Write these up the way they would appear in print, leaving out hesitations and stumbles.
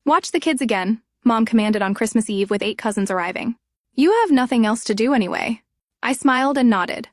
Watch the kids again, Mom commanded on Christmas Eve with 8 cousins arriving. You have nothing else to do anyway. I smiled and nodded.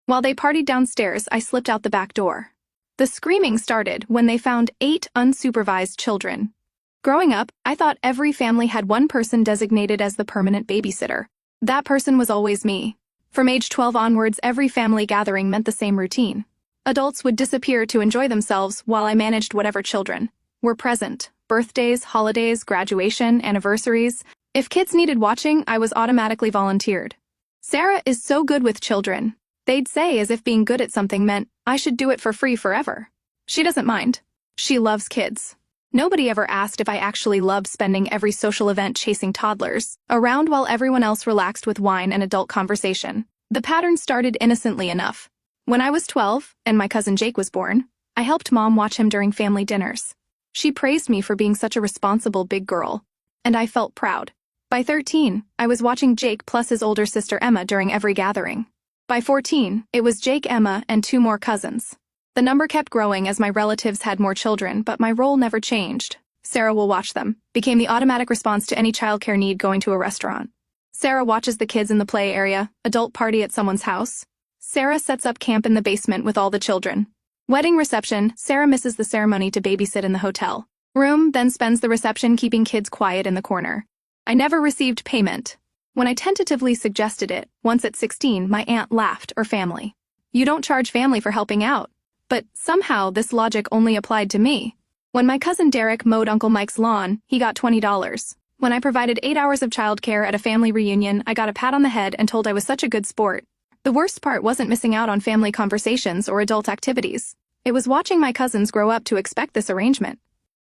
While they partied downstairs, I slipped out the back door. The screaming started when they found 8 unsupervised children. Growing up, I thought every family had one person designated as the permanent babysitter. That person was always me. From age 12 onwards, every family gathering meant the same routine. Adults would disappear to enjoy themselves while I managed whatever children were present. Birthdays, holidays, graduation, anniversaries. If kids needed watching, I was automatically volunteered. Sarah is so good with children. They'd say as if being good at something meant I should do it for free forever. She doesn't mind. She loves kids. Nobody ever asked if I actually loved spending every social event chasing toddlers around while everyone else relaxed with wine and adult conversation. The pattern started innocently enough. When I was 12 and my cousin Jake was born, I helped Mom watch him during family dinners. She praised me for being such a responsible big girl, and I felt proud. By 13, I was watching Jake plus his older sister Emma during every gathering. By 14, it was Jake, Emma, and 2 more cousins. The number kept growing as my relatives had more children, but my role never changed. Sarah will watch them became the automatic response to any childcare need going to a restaurant. Sarah watches the kids in the play area, adult party at someone's house. Sarah sets up camp in the basement with all the children. Wedding reception, Sarah misses the ceremony to babysit in the hotel room, then spends the reception keeping kids quiet in the corner. I never received payment. When I tentatively suggested it, once at 16, my aunt laughed, or family. You don't charge family for helping out. But somehow this logic only applied to me. When my cousin Derek mowed Uncle Mike's lawn, he got $20. When I provided 8 hours of childcare at a family reunion, I got a pat on the head and told I was such a good sport. The worst part wasn't missing out on family conversations or adult activities. It was watching my cousins grow up to expect this arrangement.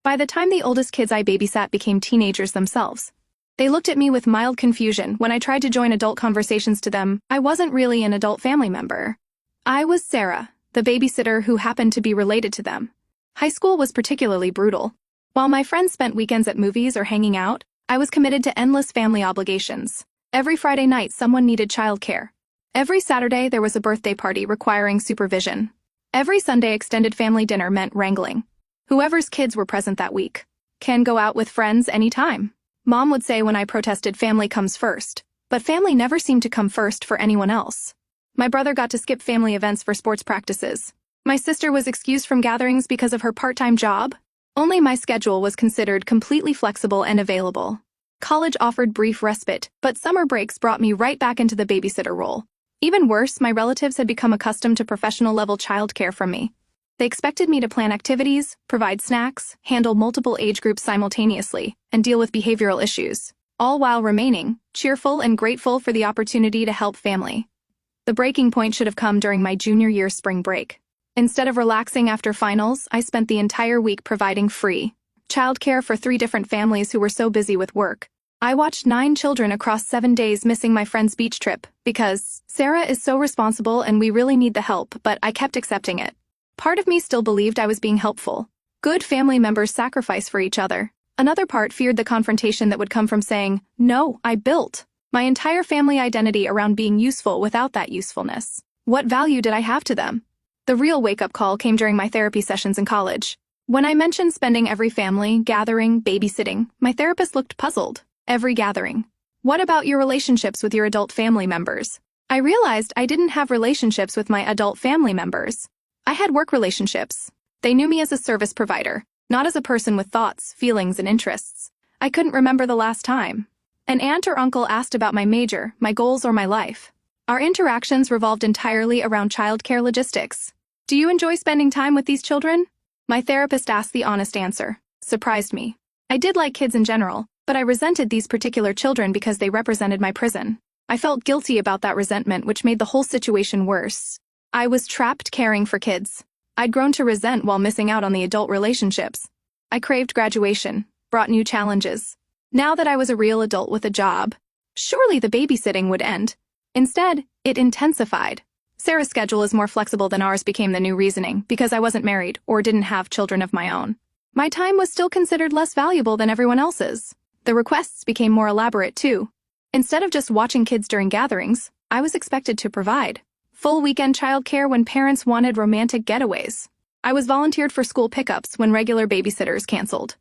By the time the oldest kids I babysat became teenagers themselves, they looked at me with mild confusion when I tried to join adult conversations. To them, I wasn't really an adult family member. I was Sarah, the babysitter who happened to be related to them. High school was particularly brutal. While my friends spent weekends at movies or hanging out, I was committed to endless family obligations. Every Friday night, someone needed childcare. Every Saturday, there was a birthday party requiring supervision. Every Sunday, extended family dinner meant wrangling. Whoever's kids were present that week can go out with friends anytime. Mom would say when I protested, family comes first, but family never seemed to come first for anyone else. My brother got to skip family events for sports practices. My sister was excused from gatherings because of her part-time job. Only my schedule was considered completely flexible and available. College offered brief respite, but summer breaks brought me right back into the babysitter role. Even worse, my relatives had become accustomed to professional-level childcare from me. They expected me to plan activities, provide snacks, handle multiple age groups simultaneously, and deal with behavioral issues, all while remaining cheerful and grateful for the opportunity to help family. The breaking point should have come during my junior year spring break. Instead of relaxing after finals, I spent the entire week providing free childcare for 3 different families who were so busy with work. I watched 9 children across 7 days, missing my friend's beach trip because Sarah is so responsible and we really need the help, but I kept accepting it. Part of me still believed I was being helpful. Good family members sacrifice for each other. Another part feared the confrontation that would come from saying, no, I built my entire family identity around being useful without that usefulness. What value did I have to them? The real wake-up call came during my therapy sessions in college. When I mentioned spending every family gathering, babysitting, my therapist looked puzzled. Every gathering. What about your relationships with your adult family members? I realized I didn't have relationships with my adult family members. I had work relationships. They knew me as a service provider, not as a person with thoughts, feelings, and interests. I couldn't remember the last time an aunt or uncle asked about my major, my goals, or my life. Our interactions revolved entirely around childcare logistics. Do you enjoy spending time with these children? My therapist asked the honest answer. Surprised me. I did like kids in general, but I resented these particular children because they represented my prison. I felt guilty about that resentment, which made the whole situation worse. I was trapped caring for kids. I'd grown to resent while missing out on the adult relationships. I craved graduation, brought new challenges. Now that I was a real adult with a job, surely the babysitting would end. Instead, it intensified. Sarah's schedule is more flexible than ours became the new reasoning because I wasn't married or didn't have children of my own. My time was still considered less valuable than everyone else's. The requests became more elaborate too. Instead of just watching kids during gatherings, I was expected to provide full weekend childcare when parents wanted romantic getaways. I was volunteered for school pickups when regular babysitters canceled.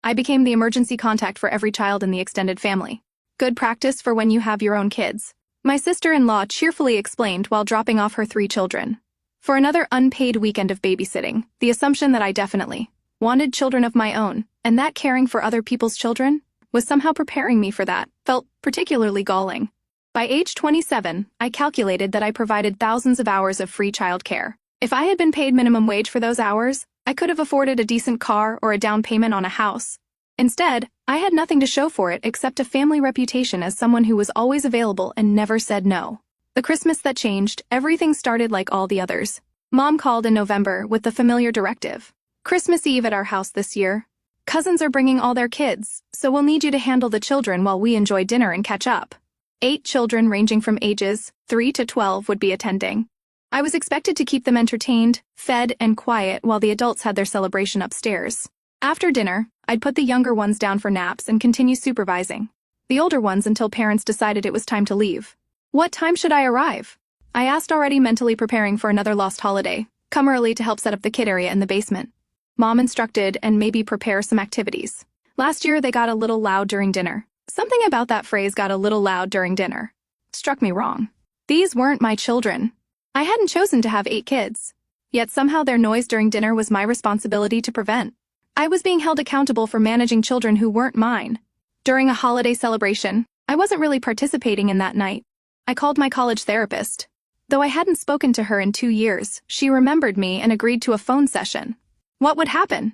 I became the emergency contact for every child in the extended family. Good practice for when you have your own kids, my sister-in-law cheerfully explained while dropping off her 3 children. For another unpaid weekend of babysitting, the assumption that I definitely wanted children of my own, and that caring for other people's children was somehow preparing me for that, felt particularly galling. By age 27, I calculated that I provided thousands of hours of free childcare. If I had been paid minimum wage for those hours, I could have afforded a decent car or a down payment on a house. Instead, I had nothing to show for it except a family reputation as someone who was always available and never said no. The Christmas that changed, everything started like all the others. Mom called in November with the familiar directive. Christmas Eve at our house this year. Cousins are bringing all their kids, so we'll need you to handle the children while we enjoy dinner and catch up. 8 children ranging from ages 3 to 12 would be attending. I was expected to keep them entertained, fed, and quiet while the adults had their celebration upstairs. After dinner, I'd put the younger ones down for naps and continue supervising the older ones until parents decided it was time to leave. What time should I arrive? I asked, already mentally preparing for another lost holiday. Come early to help set up the kid area in the basement. Mom instructed, and maybe prepare some activities. Last year, they got a little loud during dinner. Something about that phrase, got a little loud during dinner, struck me wrong. These weren't my children. I hadn't chosen to have 8 kids. Yet somehow their noise during dinner was my responsibility to prevent. I was being held accountable for managing children who weren't mine. During a holiday celebration, I wasn't really participating in that night. I called my college therapist. Though I hadn't spoken to her in 2 years, she remembered me and agreed to a phone session. What would happen?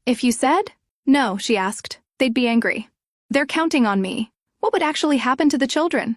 If you said no, she asked, they'd be angry. They're counting on me. What would actually happen to the children?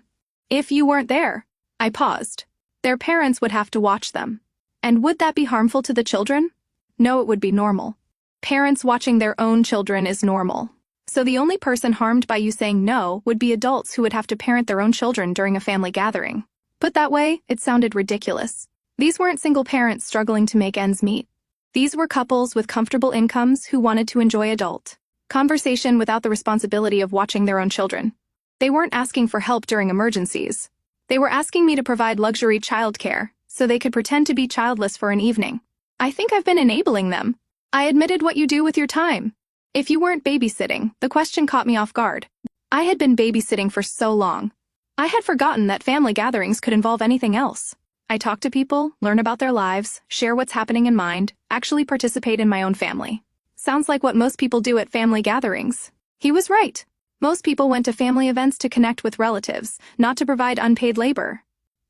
If you weren't there, I paused. Their parents would have to watch them. And would that be harmful to the children? No, it would be normal. Parents watching their own children is normal. So the only person harmed by you saying no would be adults who would have to parent their own children during a family gathering. Put that way, it sounded ridiculous. These weren't single parents struggling to make ends meet. These were couples with comfortable incomes who wanted to enjoy adult conversation without the responsibility of watching their own children. They weren't asking for help during emergencies. They were asking me to provide luxury childcare so they could pretend to be childless for an evening. I think I've been enabling them. I admitted what you do with your time. If you weren't babysitting, the question caught me off guard. I had been babysitting for so long. I had forgotten that family gatherings could involve anything else. I talk to people, learn about their lives, share what's happening in mind, actually participate in my own family. Sounds like what most people do at family gatherings. He was right. Most people went to family events to connect with relatives, not to provide unpaid labor.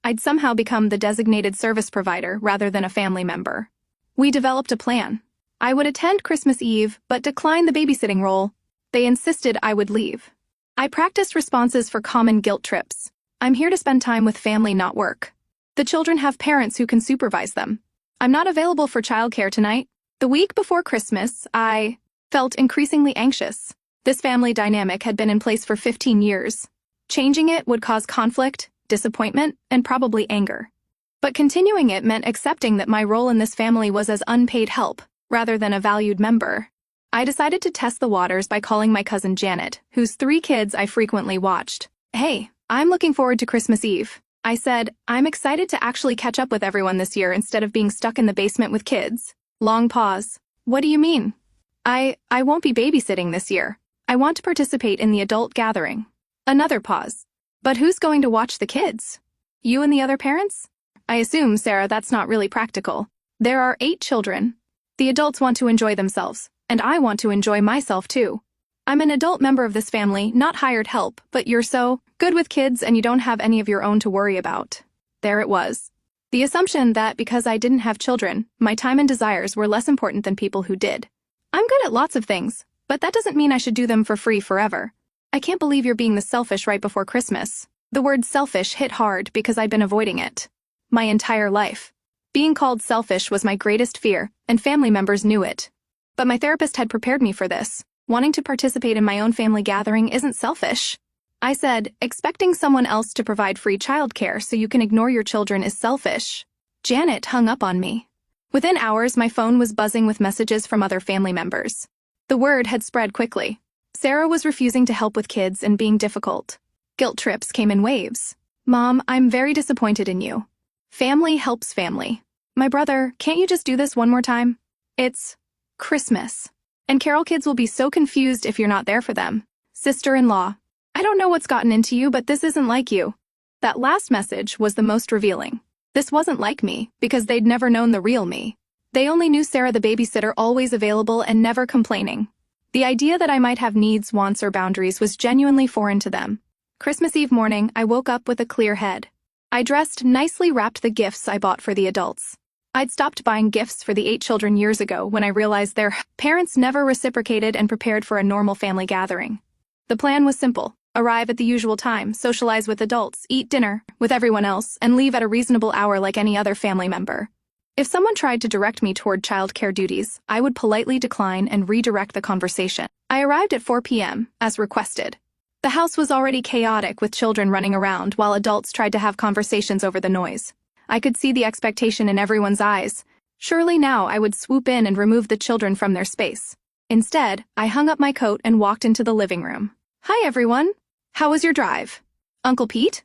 I'd somehow become the designated service provider rather than a family member. We developed a plan. I would attend Christmas Eve, but decline the babysitting role. They insisted I would leave. I practiced responses for common guilt trips. I'm here to spend time with family, not work. The children have parents who can supervise them. I'm not available for childcare tonight. The week before Christmas, I felt increasingly anxious. This family dynamic had been in place for 15 years. Changing it would cause conflict, disappointment, and probably anger. But continuing it meant accepting that my role in this family was as unpaid help, rather than a valued member. I decided to test the waters by calling my cousin Janet, whose 3 kids I frequently watched. Hey, I'm looking forward to Christmas Eve. I said, I'm excited to actually catch up with everyone this year instead of being stuck in the basement with kids. Long pause. What do you mean? I won't be babysitting this year. I want to participate in the adult gathering. Another pause. But who's going to watch the kids? You and the other parents? I assume, Sarah, that's not really practical. There are 8 children. The adults want to enjoy themselves, and I want to enjoy myself too. I'm an adult member of this family, not hired help, but you're so good with kids and you don't have any of your own to worry about. There it was. The assumption that because I didn't have children, my time and desires were less important than people who did. I'm good at lots of things, but that doesn't mean I should do them for free forever. I can't believe you're being this selfish right before Christmas. The word selfish hit hard because I'd been avoiding it my entire life. Being called selfish was my greatest fear, and family members knew it. But my therapist had prepared me for this. Wanting to participate in my own family gathering isn't selfish. I said, expecting someone else to provide free childcare so you can ignore your children is selfish. Janet hung up on me. Within hours, my phone was buzzing with messages from other family members. The word had spread quickly. Sarah was refusing to help with kids and being difficult. Guilt trips came in waves. Mom, I'm very disappointed in you. Family helps family. My brother, can't you just do this one more time? It's Christmas. And Carol kids will be so confused if you're not there for them. Sister-in-law. I don't know what's gotten into you, but this isn't like you. That last message was the most revealing. This wasn't like me, because they'd never known the real me. They only knew Sarah the babysitter, always available and never complaining. The idea that I might have needs, wants, or boundaries was genuinely foreign to them. Christmas Eve morning, I woke up with a clear head. I dressed, nicely wrapped the gifts I bought for the adults. I'd stopped buying gifts for the 8 children years ago when I realized their parents never reciprocated and prepared for a normal family gathering. The plan was simple. Arrive at the usual time, socialize with adults, eat dinner with everyone else, and leave at a reasonable hour like any other family member. If someone tried to direct me toward childcare duties, I would politely decline and redirect the conversation. I arrived at 4 p.m., as requested. The house was already chaotic with children running around while adults tried to have conversations over the noise. I could see the expectation in everyone's eyes. Surely now I would swoop in and remove the children from their space. Instead, I hung up my coat and walked into the living room. Hi everyone. How was your drive? Uncle Pete?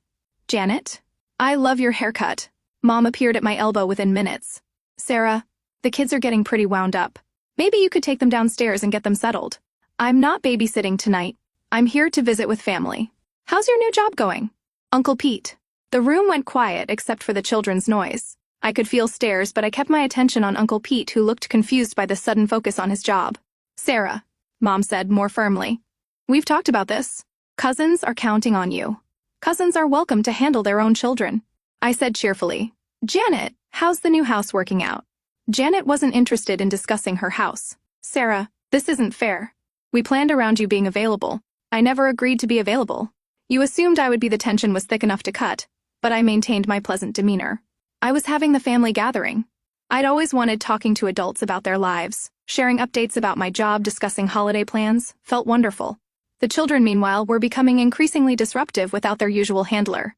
Janet? I love your haircut. Mom appeared at my elbow within minutes. Sarah, the kids are getting pretty wound up. Maybe you could take them downstairs and get them settled. I'm not babysitting tonight. I'm here to visit with family. How's your new job going? Uncle Pete. The room went quiet except for the children's noise. I could feel stares, but I kept my attention on Uncle Pete, who looked confused by the sudden focus on his job. Sarah, Mom said more firmly. We've talked about this. Cousins are counting on you. Cousins are welcome to handle their own children. I said cheerfully. Janet, how's the new house working out? Janet wasn't interested in discussing her house. Sarah, this isn't fair. We planned around you being available. I never agreed to be available. You assumed I would be the tension was thick enough to cut, but I maintained my pleasant demeanor. I was having the family gathering. I'd always wanted talking to adults about their lives. Sharing updates about my job, discussing holiday plans, felt wonderful. The children, meanwhile, were becoming increasingly disruptive without their usual handler.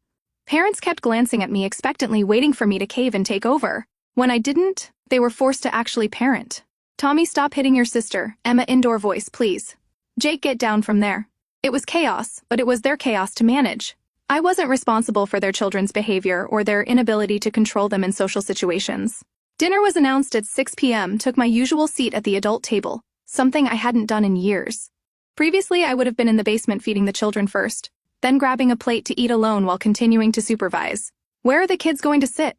Parents kept glancing at me expectantly, waiting for me to cave and take over. When I didn't, they were forced to actually parent. Tommy, stop hitting your sister. Emma, indoor voice, please. Jake, get down from there. It was chaos, but it was their chaos to manage. I wasn't responsible for their children's behavior or their inability to control them in social situations. Dinner was announced at 6 p.m., took my usual seat at the adult table, something I hadn't done in years. Previously, I would have been in the basement feeding the children first, then grabbing a plate to eat alone while continuing to supervise. Where are the kids going to sit?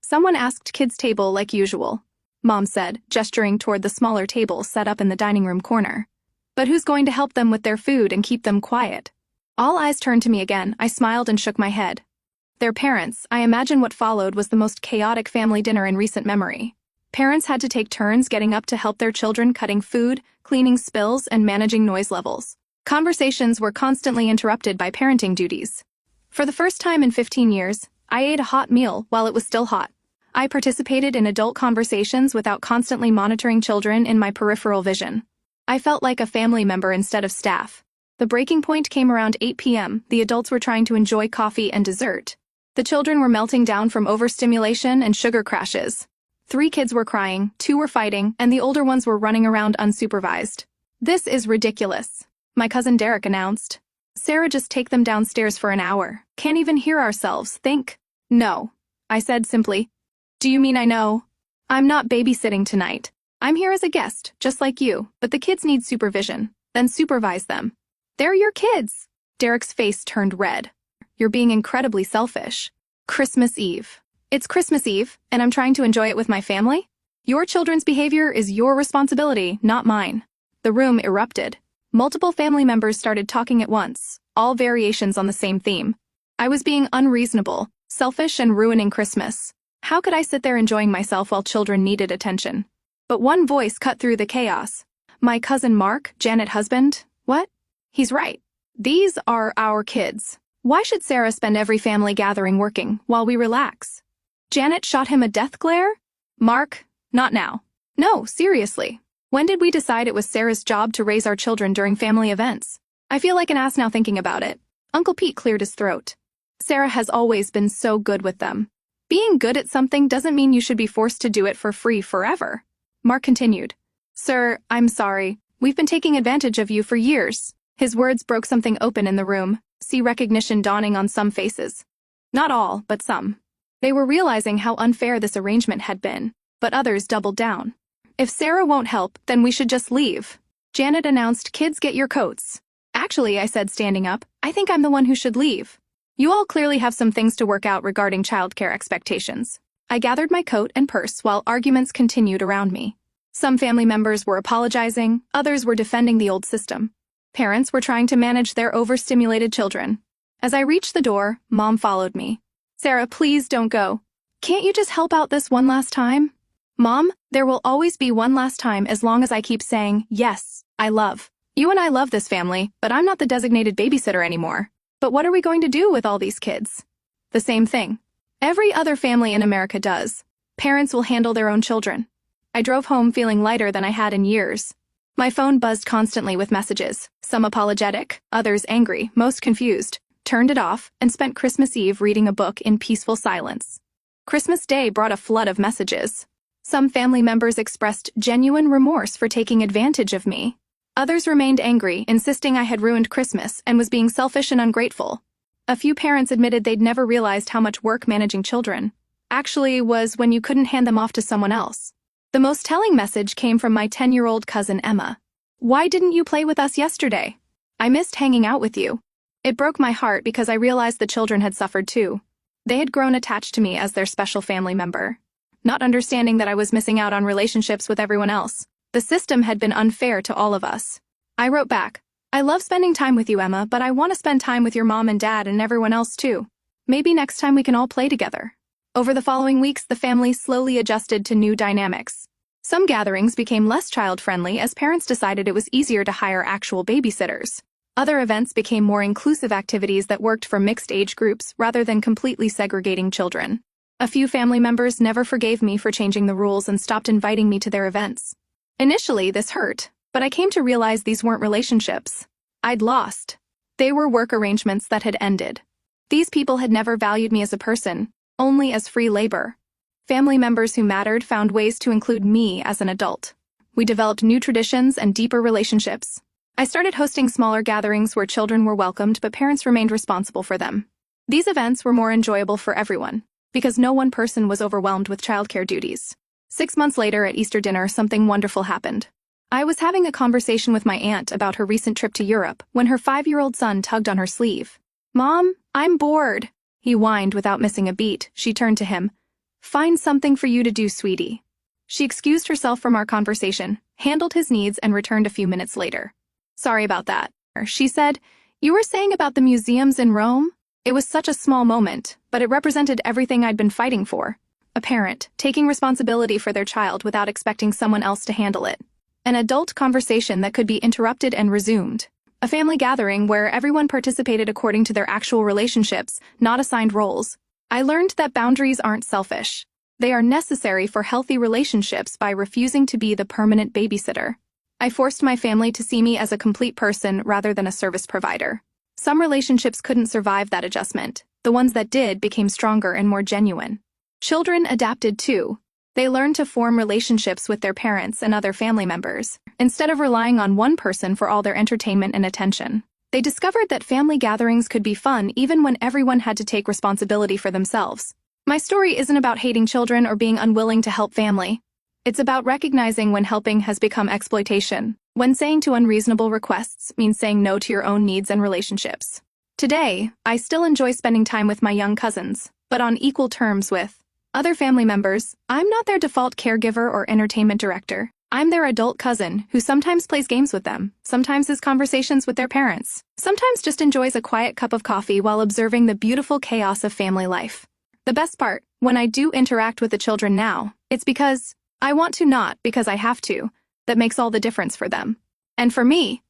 Someone asked kids' table like usual. Mom said, gesturing toward the smaller table set up in the dining room corner. But who's going to help them with their food and keep them quiet? All eyes turned to me again. I smiled and shook my head. Their parents. I imagine what followed was the most chaotic family dinner in recent memory. Parents had to take turns getting up to help their children, cutting food, cleaning spills, and managing noise levels. Conversations were constantly interrupted by parenting duties. For the first time in 15 years, I ate a hot meal while it was still hot. I participated in adult conversations without constantly monitoring children in my peripheral vision. I felt like a family member instead of staff. The breaking point came around 8 p.m. The adults were trying to enjoy coffee and dessert. The children were melting down from overstimulation and sugar crashes. 3 kids were crying, 2 were fighting, and the older ones were running around unsupervised. This is ridiculous, my cousin Derek announced. Sarah, just take them downstairs for an hour. Can't even hear ourselves, think. No, I said simply. Do you mean I know? I'm not babysitting tonight. I'm here as a guest, just like you, but the kids need supervision. Then supervise them. They're your kids. Derek's face turned red. You're being incredibly selfish. Christmas Eve. It's Christmas Eve, and I'm trying to enjoy it with my family? Your children's behavior is your responsibility, not mine. The room erupted. Multiple family members started talking at once, all variations on the same theme. I was being unreasonable, selfish, and ruining Christmas. How could I sit there enjoying myself while children needed attention? But one voice cut through the chaos. My cousin Mark, Janet husband? What? He's right. These are our kids. Why should Sarah spend every family gathering working while we relax? Janet shot him a death glare? Mark, not now. No, seriously. When did we decide it was Sarah's job to raise our children during family events? I feel like an ass now thinking about it. Uncle Pete cleared his throat. Sarah has always been so good with them. Being good at something doesn't mean you should be forced to do it for free forever. Mark continued. Sir, I'm sorry. We've been taking advantage of you for years. His words broke something open in the room. See recognition dawning on some faces. Not all, but some. They were realizing how unfair this arrangement had been, but others doubled down. If Sarah won't help, then we should just leave. Janet announced, "Kids, get your coats." "Actually," I said, standing up, "I think I'm the one who should leave. You all clearly have some things to work out regarding childcare expectations." I gathered my coat and purse while arguments continued around me. Some family members were apologizing, others were defending the old system. Parents were trying to manage their overstimulated children. As I reached the door, Mom followed me. "Sarah, please don't go. Can't you just help out this one last time?" "Mom, there will always be one last time as long as I keep saying, yes, I love. You and I love this family, but I'm not the designated babysitter anymore. But what are we going to do with all these kids?" "The same thing. Every other family in America does. Parents will handle their own children." I drove home feeling lighter than I had in years. My phone buzzed constantly with messages, some apologetic, others angry, most confused. Turned it off and spent Christmas Eve reading a book in peaceful silence. Christmas Day brought a flood of messages. Some family members expressed genuine remorse for taking advantage of me. Others remained angry, insisting I had ruined Christmas and was being selfish and ungrateful. A few parents admitted they'd never realized how much work managing children actually was when you couldn't hand them off to someone else. The most telling message came from my 10-year-old cousin Emma. "Why didn't you play with us yesterday? I missed hanging out with you." It broke my heart because I realized the children had suffered too. They had grown attached to me as their special family member. Not understanding that I was missing out on relationships with everyone else. The system had been unfair to all of us. I wrote back, "I love spending time with you, Emma, but I want to spend time with your mom and dad and everyone else too. Maybe next time we can all play together." Over the following weeks, the family slowly adjusted to new dynamics. Some gatherings became less child-friendly as parents decided it was easier to hire actual babysitters. Other events became more inclusive activities that worked for mixed age groups rather than completely segregating children. A few family members never forgave me for changing the rules and stopped inviting me to their events. Initially, this hurt, but I came to realize these weren't relationships I'd lost. They were work arrangements that had ended. These people had never valued me as a person, only as free labor. Family members who mattered found ways to include me as an adult. We developed new traditions and deeper relationships. I started hosting smaller gatherings where children were welcomed but parents remained responsible for them. These events were more enjoyable for everyone, because no one person was overwhelmed with childcare duties. 6 months later at Easter dinner, something wonderful happened. I was having a conversation with my aunt about her recent trip to Europe when her 5-year-old son tugged on her sleeve. "Mom, I'm bored," he whined without missing a beat. She turned to him. "Find something for you to do, sweetie." She excused herself from our conversation, handled his needs, and returned a few minutes later. "Sorry about that," she said. "You were saying about the museums in Rome?" It was such a small moment, but it represented everything I'd been fighting for. A parent, taking responsibility for their child without expecting someone else to handle it. An adult conversation that could be interrupted and resumed. A family gathering where everyone participated according to their actual relationships, not assigned roles. I learned that boundaries aren't selfish. They are necessary for healthy relationships by refusing to be the permanent babysitter. I forced my family to see me as a complete person rather than a service provider. Some relationships couldn't survive that adjustment. The ones that did became stronger and more genuine. Children adapted too. They learned to form relationships with their parents and other family members, instead of relying on one person for all their entertainment and attention. They discovered that family gatherings could be fun even when everyone had to take responsibility for themselves. My story isn't about hating children or being unwilling to help family. It's about recognizing when helping has become exploitation, when saying to unreasonable requests means saying no to your own needs and relationships. Today, I still enjoy spending time with my young cousins, but on equal terms with other family members. I'm not their default caregiver or entertainment director. I'm their adult cousin who sometimes plays games with them, sometimes has conversations with their parents, sometimes just enjoys a quiet cup of coffee while observing the beautiful chaos of family life. The best part, when I do interact with the children now, it's because I want to, not because I have to. That makes all the difference for them. And for me,